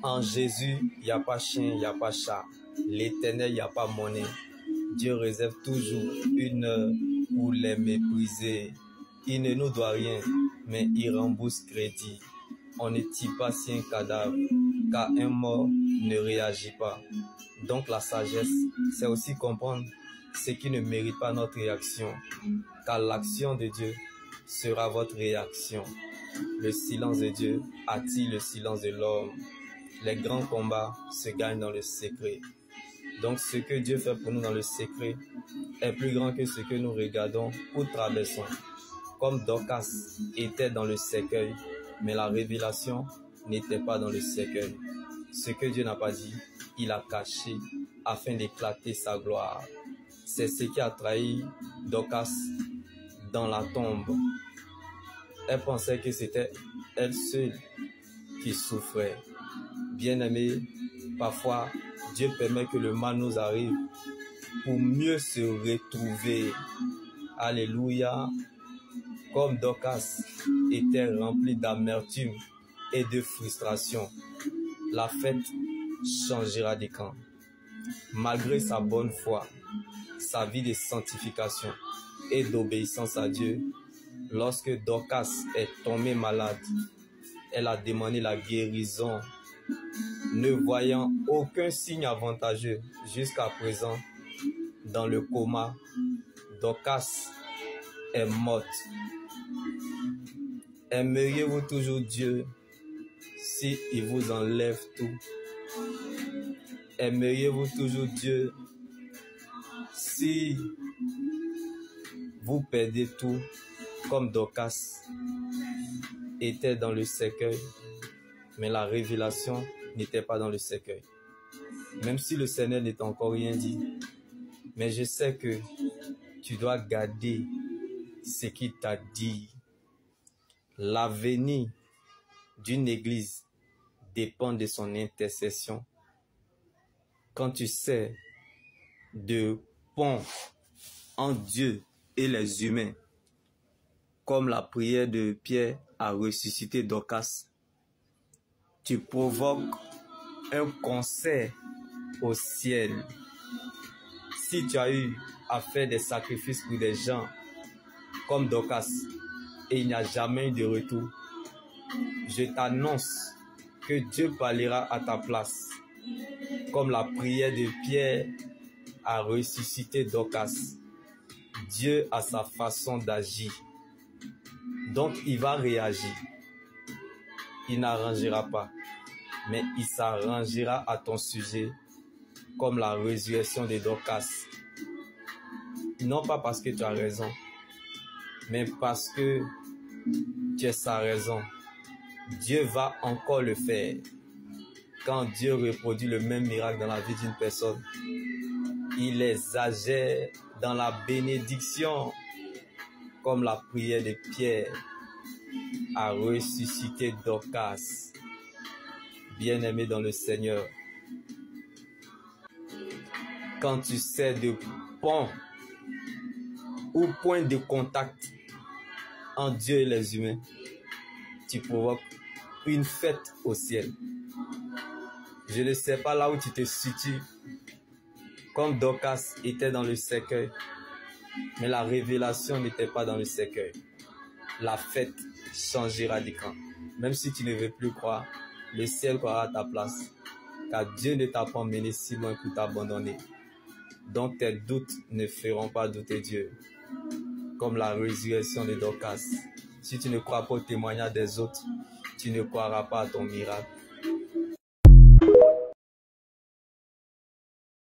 En Jésus, il n'y a pas chien, il n'y a pas chat. L'Éternel, il n'y a pas monnaie. Dieu réserve toujours une heure pour les mépriser. Il ne nous doit rien, mais il rembourse crédit. On ne tire pas si un cadavre, car un mort ne réagit pas. Donc la sagesse, c'est aussi comprendre ce qui ne mérite pas notre réaction, car l'action de Dieu sera votre réaction. Le silence de Dieu attire le silence de l'homme. Les grands combats se gagnent dans le secret. Donc ce que Dieu fait pour nous dans le secret est plus grand que ce que nous regardons ou traversons. Comme Dorcas était dans le cercueil, mais la révélation n'était pas dans le cercueil. Ce que Dieu n'a pas dit, il a caché afin d'éclater sa gloire. C'est ce qui a trahi Dorcas dans la tombe. Elle pensait que c'était elle seule qui souffrait. Bien-aimés, parfois, Dieu permet que le mal nous arrive pour mieux se retrouver. Alléluia. Comme Dorcas était remplie d'amertume et de frustration, la fête changera de camp. Malgré sa bonne foi, sa vie de sanctification et d'obéissance à Dieu, lorsque Dorcas est tombée malade, elle a demandé la guérison. Ne voyant aucun signe avantageux jusqu'à présent dans le coma, Dorcas est morte. Aimeriez-vous toujours Dieu si il vous enlève tout? Aimeriez-vous toujours Dieu si vous perdez tout comme Dorcas était dans le cercueil, mais la révélation n'était pas dans le cercueil? Même si le Seigneur n'est encore rien dit, mais je sais que tu dois garder ce qu'il t'a dit. L'avenir d'une église dépend de son intercession. Quand tu sais de pont entre Dieu et les humains, comme la prière de Pierre a ressuscité Dorcas, tu provoques un concert au ciel. Si tu as eu à faire des sacrifices pour des gens comme Dorcas et il n'y a jamais eu de retour, je t'annonce que Dieu parlera à ta place. Comme la prière de Pierre a ressuscité Dorcas, Dieu a sa façon d'agir. Donc il va réagir. Il n'arrangera pas, mais il s'arrangera à ton sujet, comme la résurrection de Dorcas. Non pas parce que tu as raison, mais parce que tu es sa raison. Dieu va encore le faire. Quand Dieu reproduit le même miracle dans la vie d'une personne, il exagère dans la bénédiction, comme la prière de Pierre a ressuscité Dorcas. Bien-aimé dans le Seigneur, quand tu sais de pont ou point de contact entre Dieu et les humains, tu provoques une fête au ciel. Je ne sais pas là où tu te situes, comme Dorcas était dans le cercueil, mais la révélation n'était pas dans le cercueil. La fête changera de camp. Même si tu ne veux plus croire, le ciel croira à ta place, car Dieu ne t'a pas emmené si loin pour t'abandonner. Donc tes doutes ne feront pas douter Dieu, comme la résurrection de Dorcas. Si tu ne crois pas au témoignage des autres, tu ne croiras pas à ton miracle.